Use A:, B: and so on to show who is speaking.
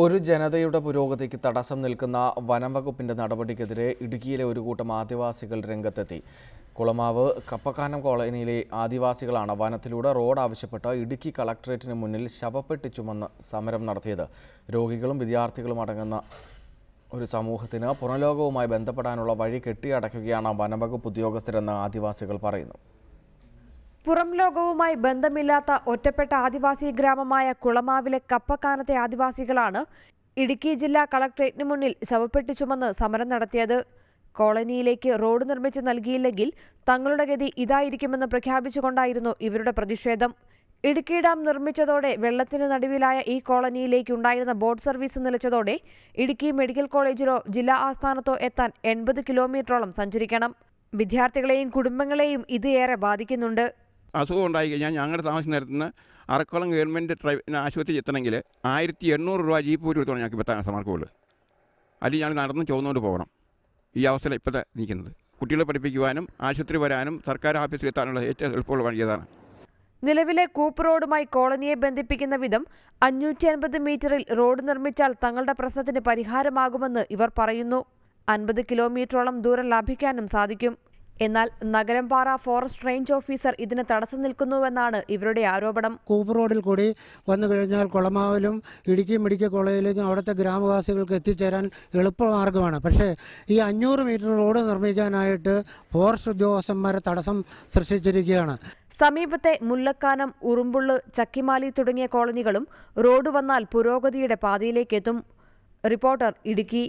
A: ഒരു ജനതയുടെ പുരോഗതിക്ക് തടസ്സം നിൽക്കുന്ന വനം വകുപ്പിന്റെ നടപടിക്കെതിരെ ഇടുക്കിയിലെ ഒരു കൂട്ടം ആദിവാസികൾ രംഗത്തെത്തി. കുളമാവ് കപ്പക്കാനം കോളനിയിലെ ആദിവാസികളാണ് വനത്തിലൂടെ റോഡ് ആവശ്യപ്പെട്ട് ഇടുക്കി കളക്ടറേറ്റിന് മുന്നിൽ ശവപ്പെട്ടി ചുമന്ന് സമരം നടത്തിയത്. രോഗികളും വിദ്യാർത്ഥികളും അടങ്ങുന്ന ഒരു സമൂഹത്തിന് പുറംലോകവുമായി ബന്ധപ്പെടാനുള്ള വഴി കെട്ടിയടയ്ക്കുകയാണ് വനംവകുപ്പ് ഉദ്യോഗസ്ഥരെന്ന് ആദിവാസികൾ പറയുന്നു.
B: പുറം ലോകവുമായി ബന്ധമില്ലാത്ത ഒറ്റപ്പെട്ട ആദിവാസി ഗ്രാമമായ കുളമാവിലെ കപ്പക്കാനത്തെ ആദിവാസികളാണ് ഇടുക്കി ജില്ലാ കളക്ടറേറ്റിന് മുന്നിൽ ശവപ്പെട്ടി ചുമന്ന് സമരം നടത്തിയത്. കോളനിയിലേക്ക് റോഡ് നിർമ്മിച്ച് നൽകിയില്ലെങ്കിൽ തങ്ങളുടെ ഗതി ഇതായിരിക്കുമെന്ന് പ്രഖ്യാപിച്ചുകൊണ്ടായിരുന്നു ഇവരുടെ പ്രതിഷേധം. ഇടുക്കി ഡാം നിർമ്മിച്ചതോടെ വെള്ളത്തിന് നടുവിലായ ഈ കോളനിയിലേക്ക് ഉണ്ടായിരുന്ന ബോട്ട് സർവീസ് നിലച്ചതോടെ ഇടുക്കി മെഡിക്കൽ കോളേജിലോ ജില്ലാ ആസ്ഥാനത്തോ എത്താൻ 80 കിലോമീറ്ററോളം സഞ്ചരിക്കണം. വിദ്യാർത്ഥികളെയും കുടുംബങ്ങളെയും ഇത് ഏറെ ബാധിക്കുന്നുണ്ട്.
C: അസുഖം ഉണ്ടായി കഴിഞ്ഞാൽ ഞങ്ങളുടെ താമസിക്കുന്നിടത്ത് നിന്ന് അറക്കുളം ഗവൺമെൻറ് ആശുപത്രി എത്തണമെങ്കിൽ 1800 രൂപ ജീപ്പ് പോലും എടുത്തോളം ഞങ്ങൾക്ക് എത്താൻ സമർക്കമുള്ളൂ. അല്ലെങ്കിൽ ഞങ്ങൾ നടന്ന് ചോദിച്ചുകൊണ്ട് പോകണം. ഈ അവസ്ഥയിൽ ഇപ്പോഴത്തെ നിൽക്കുന്നത് കുട്ടികളെ പഠിപ്പിക്കുവാനും ആശുപത്രി വരാനും സർക്കാർ ഓഫീസിൽ എത്താനുള്ള ഏറ്റവും എളുപ്പമുള്ള വഴി അതാണ്.
B: നിലവിലെ കൂപ്പ് റോഡുമായി കോളനിയെ ബന്ധിപ്പിക്കുന്ന വിധം 550 മീറ്ററിൽ റോഡ് നിർമ്മിച്ചാൽ തങ്ങളുടെ പ്രശ്നത്തിന് പരിഹാരമാകുമെന്ന് ഇവർ പറയുന്നു. 50 കിലോമീറ്ററോളം ദൂരം ലാഭിക്കാനും സാധിക്കും. എന്നാൽ നഗരംപാറ ഫോറസ്റ്റ് റേഞ്ച് ഓഫീസർ ഇതിന് തടസ്സം നിൽക്കുന്നുവെന്നാണ് ഇവരുടെ ആരോപണം.
D: കൂപ്പ് റോഡിൽ കൂടി വന്നു കഴിഞ്ഞാൽ കുളമാവിലും ഇടുക്കി മെഡിക്കൽ കോളേജിലേക്കും അവിടുത്തെ ഗ്രാമവാസികൾക്ക് എത്തിച്ചേരാൻ എളുപ്പമാർഗ്ഗമാണ്. പക്ഷേ ഈ 500 മീറ്റർ റോഡ് നിർമ്മിക്കാനായിട്ട് ഫോറസ്റ്റ് ഉദ്യോഗസ്ഥന്മാരെ തടസ്സം സൃഷ്ടിച്ചിരിക്കുകയാണ്.
B: സമീപത്തെ മുല്ലക്കാനം, ഉറുമ്പുള്ള്, ചക്കിമാലി തുടങ്ങിയ കോളനികളും റോഡ് വന്നാൽ പുരോഗതിയുടെ പാതയിലേക്കെത്തും. റിപ്പോർട്ടർ, ഇടുക്കി.